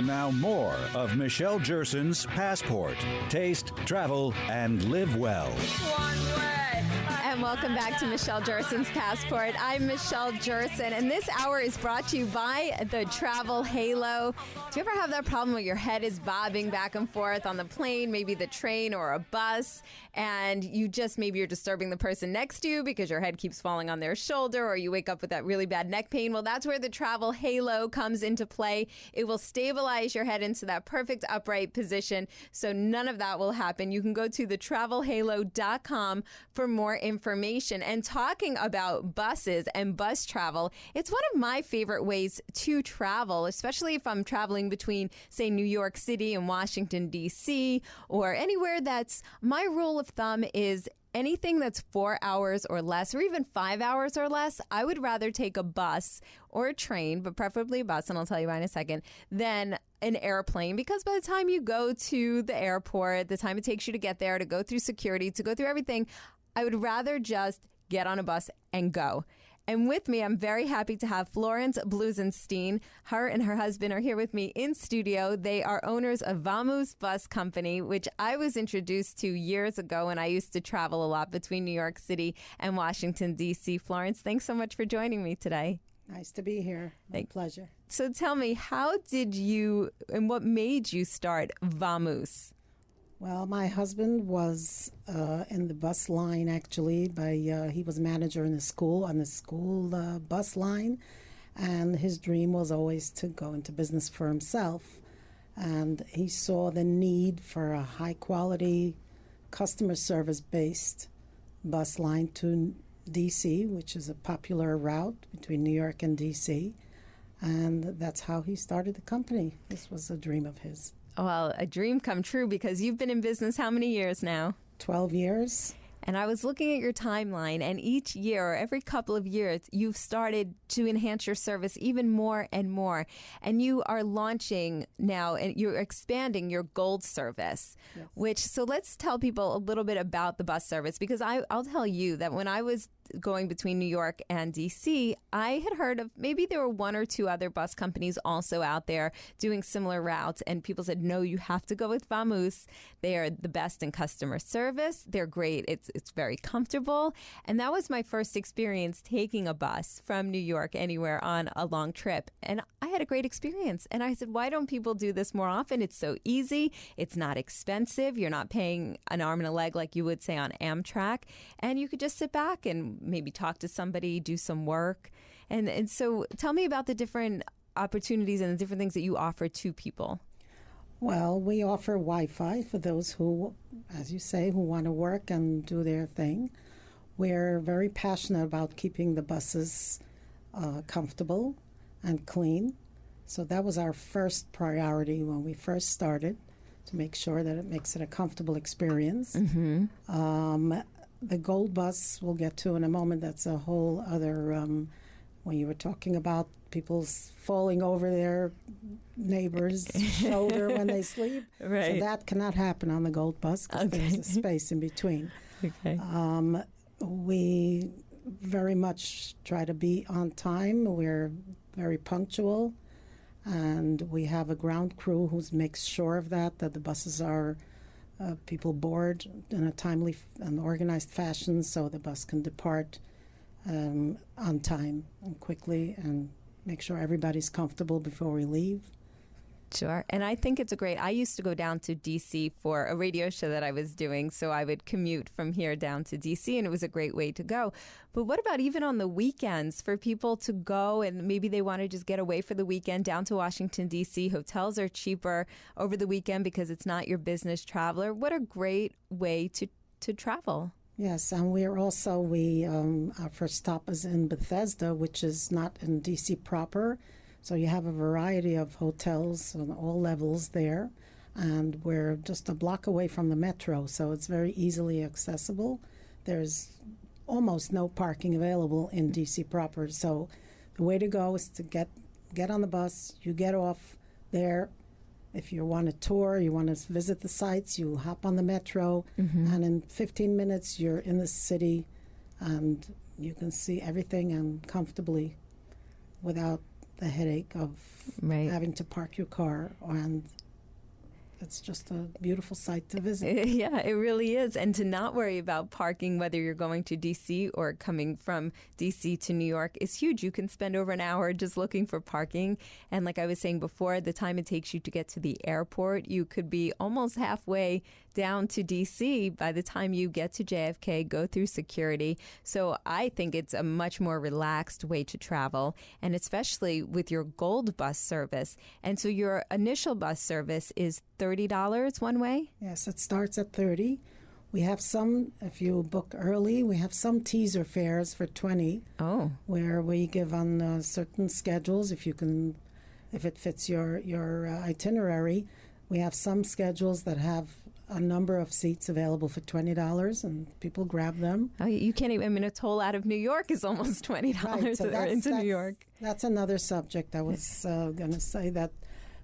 And now more of Michelle Jerson's Passport. Taste, travel, and live well. One way. And welcome back to Michelle Jerson's Passport. I'm Michelle Jerson, and this hour is brought to you by the Travel Halo. Do you ever have that problem where your head is bobbing back and forth on the plane, maybe the train or a bus, and maybe you're disturbing the person next to you because your head keeps falling on their shoulder, or you wake up with that really bad neck pain? Well, that's where the Travel Halo comes into play. It will stabilize your head into that perfect upright position, so none of that will happen. You can go to thetravelhalo.com for more information. And talking about buses and bus travel, it's one of my favorite ways to travel, especially if I'm traveling between, say, New York City and Washington, D.C., or anywhere that's, my rule of thumb is anything that's 4 hours or less, or even 5 hours or less, I would rather take a bus or a train, but preferably a bus, and I'll tell you why in a second, than an airplane, because by the time you go to the airport, the time it takes you to get there, to go through security, to go through everything, I would rather just get on a bus and go. And with me, I'm very happy to have Florence Blusenstein. Her and her husband are here with me in studio. They are owners of Vamoose Bus Company, which I was introduced to years ago when I used to travel a lot between New York City and Washington, D.C. Florence, thanks so much for joining me today. Nice to be here. My pleasure. So tell me, how did you, and what made you start Vamoose? Well, my husband was in the bus line, actually. He was manager in the school, on the school bus line. And his dream was always to go into business for himself. And he saw the need for a high-quality, customer service-based bus line to D.C., which is a popular route between New York and D.C. And that's how he started the company. This was a dream of his. Well, a dream come true, because you've been in business how many years now? 12 years. And I was looking at your timeline, and each year, or every couple of years, you've started to enhance your service even more and more. And you are launching now, and you're expanding your gold service, yes. So let's tell people a little bit about the bus service, because I'll tell you that when I was going between New York and DC, I had heard of, maybe there were one or two other bus companies also out there doing similar routes, and people said, no, you have to go with Vamoose. They are the best in customer service. They're great. It's very comfortable. And that was my first experience taking a bus from New York anywhere on a long trip. And I had a great experience. And I said, why don't people do this more often? It's so easy. It's not expensive. You're not paying an arm and a leg like you would say on Amtrak. And you could just sit back and maybe talk to somebody, do some work. And so tell me about the different opportunities and the different things that you offer to people. Well, we offer Wi-Fi for those who, as you say, who want to work and do their thing. We're very passionate about keeping the buses comfortable and clean. So that was our first priority when we first started, to make sure that it makes it a comfortable experience. Mm-hmm. The gold bus we'll get to in a moment. That's a whole other, when you were talking about people falling over their neighbor's shoulder when they sleep. Right. So that cannot happen on the gold bus, because there's a space in between. Okay. We very much try to be on time. We're very punctual. And we have a ground crew who makes sure of that the buses are people board in a timely and organized fashion, so the bus can depart on time and quickly, and make sure everybody's comfortable before we leave. Sure. And I think it's I used to go down to D.C. for a radio show that I was doing, so I would commute from here down to D.C., and it was a great way to go. But what about even on the weekends for people to go, and maybe they want to just get away for the weekend down to Washington, D.C.? Hotels are cheaper over the weekend because it's not your business traveler. What a great way to travel. Yes, and we're also, our first stop is in Bethesda, which is not in D.C. proper. So you have a variety of hotels on all levels there, and we're just a block away from the metro, so it's very easily accessible. There's almost no parking available in D.C. proper, so the way to go is to get on the bus, you get off there. If you want a tour, you want to visit the sites, you hop on the metro, and in 15 minutes you're in the city, and you can see everything and comfortably without the headache of having to park your car, and it's just a beautiful sight to visit. Yeah, it really is. And to not worry about parking, whether you're going to D.C. or coming from D.C. to New York, is huge. You can spend over an hour just looking for parking. And like I was saying before, the time it takes you to get to the airport, you could be almost halfway down to D.C. by the time you get to JFK, go through security. So I think it's a much more relaxed way to travel, and especially with your Gold Bus service. And so your initial bus service is $30 one way? Yes, it starts at $30. We have some, if you book early, we have some teaser fares for $20. Oh. Where we give on certain schedules, if it fits your itinerary. We have some schedules that have a number of seats available for $20, and people grab them. Oh, you can't even, I mean, a toll out of New York is almost $20 right, so into New York. That's another subject. I was going to say that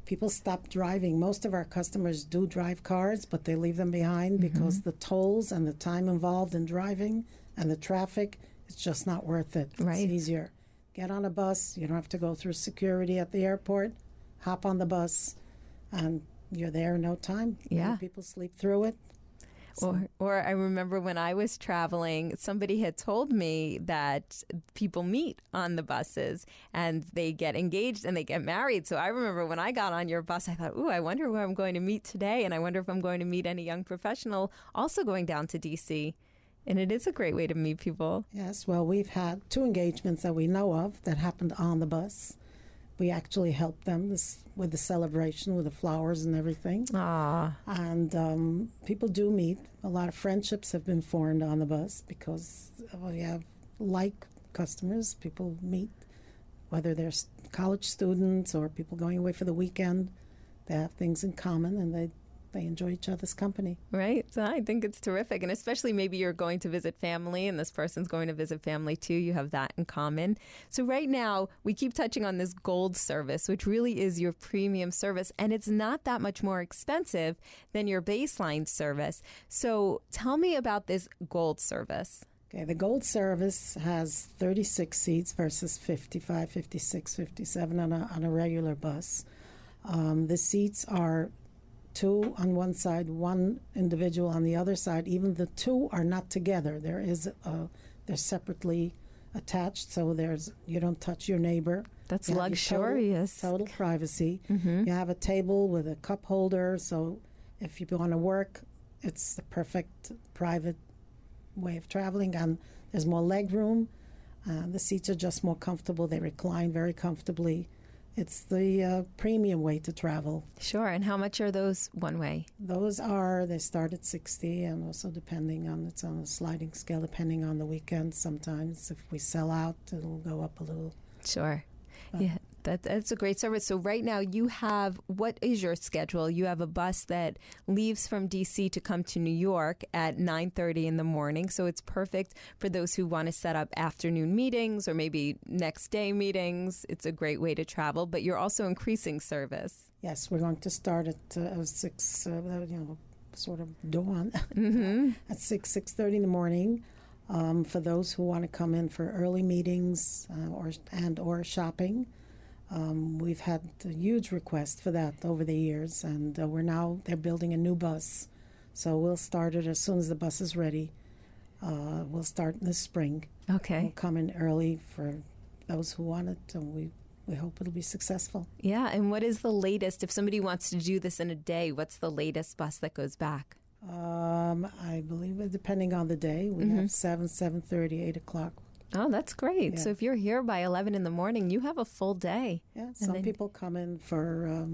people stop driving. Most of our customers do drive cars, but they leave them behind because the tolls and the time involved in driving and the traffic, it's just not worth it. Right. It's easier. Get on a bus. You don't have to go through security at the airport. Hop on the bus, and you're there in no time. Yeah. People sleep through it. Or I remember when I was traveling, somebody had told me that people meet on the buses and they get engaged and they get married. So I remember when I got on your bus, I thought, ooh, I wonder where I'm going to meet today. And I wonder if I'm going to meet any young professional also going down to D.C. And it is a great way to meet people. Yes, well, we've had 2 engagements that we know of that happened on the bus. We actually helped them with the celebration, with the flowers and everything. Ah. And people do meet. A lot of friendships have been formed on the bus because we have like customers. People meet, whether they're college students or people going away for the weekend. They have things in common, and they enjoy each other's company. Right. So I think it's terrific. And especially maybe you're going to visit family and this person's going to visit family too. You have that in common. So right now we keep touching on this Gold service, which really is your premium service. And it's not that much more expensive than your baseline service. So tell me about this Gold service. Okay, the Gold service has 36 seats versus 55, 56, 57 on a regular bus. The seats are 2 on one side, 1 individual on the other side. Even the 2 are not together. They're separately attached, so you don't touch your neighbor. That's luxurious. Total privacy. You have a table with a cup holder, so if you want to work, it's the perfect private way of traveling. And there's more leg room. The seats are just more comfortable. They recline very comfortably. It's the premium way to travel. Sure. And how much are those one way? They start at 60, and also it's on a sliding scale depending on the weekend. Sometimes if we sell out, it'll go up a little. Sure. Yeah. That's a great service. So right now what is your schedule? You have a bus that leaves from D.C. to come to New York at 9:30 in the morning. So it's perfect for those who want to set up afternoon meetings or maybe next day meetings. It's a great way to travel, but you're also increasing service. Yes, we're going to start at 6, sort of dawn, at 6:30 in the morning. For those who want to come in for early meetings or shopping. We've had a huge request for that over the years, and they're building a new bus. So we'll start it as soon as the bus is ready. We'll start in the spring. Okay. We'll come in early for those who want it, and we hope it'll be successful. Yeah, and what is the latest, if somebody wants to do this in a day, what's the latest bus that goes back? I believe, depending on the day, we have 7, 7:30, 8 o'clock. Oh, that's great. Yeah. So if you're here by 11 in the morning, you have a full day. Yeah, some people come in for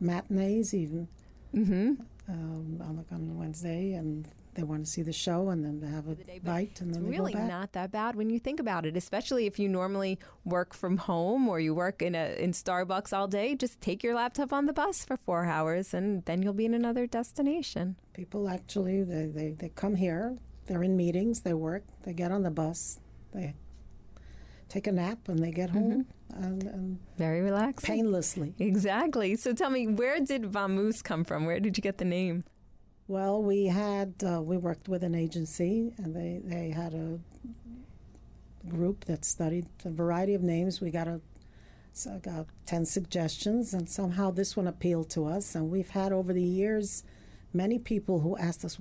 matinees even on Wednesday, and they want to see the show and then have a bite and then they go back. It's really not that bad when you think about it, especially if you normally work from home or you work in Starbucks all day. Just take your laptop on the bus for 4 hours and then you'll be in another destination. People actually, they come here, they're in meetings, they work, they get on the bus, they take a nap and they get home and very relaxing. Painlessly. Exactly. So tell me, where did Vamoose come from? Where did you get the name? Well, we worked with an agency, and they had a group that studied a variety of names. We got So I got 10 suggestions, and somehow this one appealed to us. And we've had over the years many people who asked us,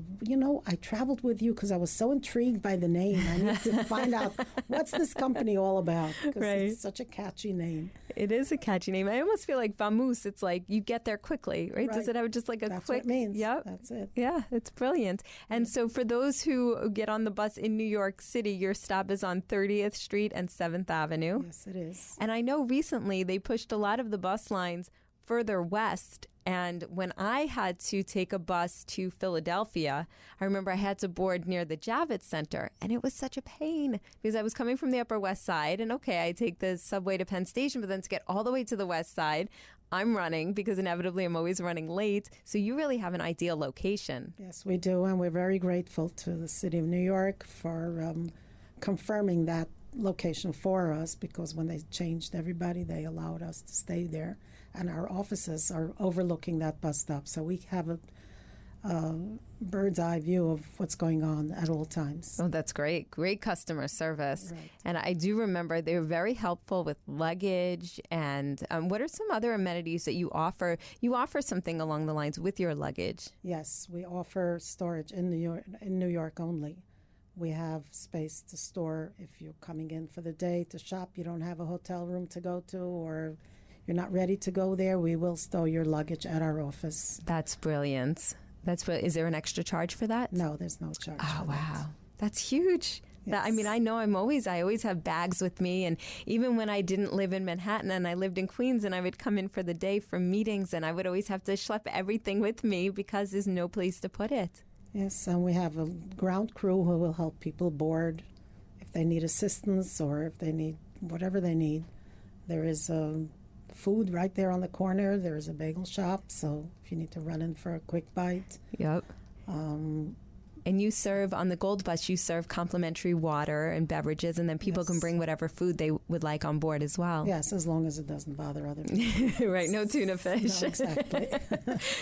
I traveled with you because I was so intrigued by the name. I need to find out what's this company all about, because it's such a catchy name. It is a catchy name. I almost feel like Vamoose, it's like you get there quickly, right? Does it have just like a That's quick... what it means. Yep. That's it. Yeah, it's brilliant. And so for those who get on the bus in New York City, your stop is on 30th Street and 7th Avenue. Yes, it is. And I know recently they pushed a lot of the bus lines further west. And when I had to take a bus to Philadelphia, I remember I had to board near the Javits Center. And it was such a pain because I was coming from the Upper West Side. And I take the subway to Penn Station, but then to get all the way to the West Side, I'm running because inevitably I'm always running late. So you really have an ideal location. Yes, we do. And we're very grateful to the City of New York for confirming that location for us, because when they changed everybody, they allowed us to stay there. And our offices are overlooking that bus stop. So we have a bird's eye view of what's going on at all times. Oh, that's great. Great customer service. Right. And I do remember they were very helpful with luggage. And what are some other amenities that you offer? You offer something along the lines with your luggage. Yes, we offer storage in New York only. We have space to store if you're coming in for the day to shop, you don't have a hotel room to go to, or you're not ready to go there, we will store your luggage at our office. That's brilliant. Is there an extra charge for that? No, there's no charge. Oh, for wow. that. That's huge. Yes. I know I always have bags with me. And even when I didn't live in Manhattan and I lived in Queens and I would come in for the day for meetings, and I would always have to schlep everything with me because there's no place to put it. Yes, and we have a ground crew who will help people board if they need assistance or if they need whatever they need. There is food right there on the corner. There is a bagel shop, so if you need to run in for a quick bite. Yep. And you serve, on the Gold Bus, you serve complimentary water and beverages, and then people can bring whatever food they would like on board as well. Yes, as long as it doesn't bother other people. Right, no tuna fish. No, exactly.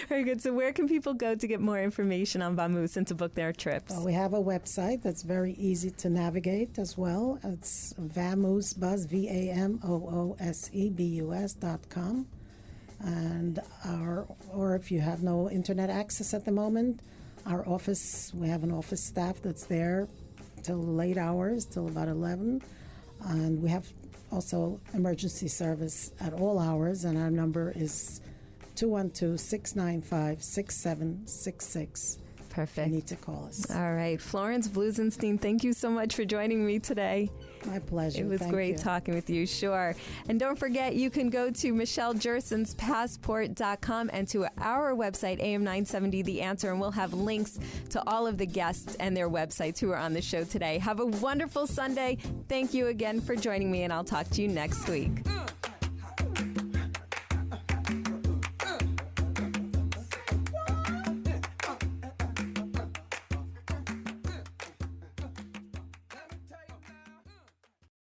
Very good. So where can people go to get more information on Vamoose and to book their trips? Well, we have a website that's very easy to navigate as well. It's vamoosebus, VAMOOSEBUS.com. And or if you have no internet access at the moment, our office, we have an office staff that's there till late hours, till about 11. And we have also emergency service at all hours, and our number is 212-695-6766. Perfect. You need to call us. All right. Florence Blusenstein, thank you so much for joining me today. My pleasure. It was great talking with you, sure. And don't forget, you can go to MichelleJersonsPassport.com and to our website, AM970 The Answer, and we'll have links to all of the guests and their websites who are on the show today. Have a wonderful Sunday. Thank you again for joining me, and I'll talk to you next week.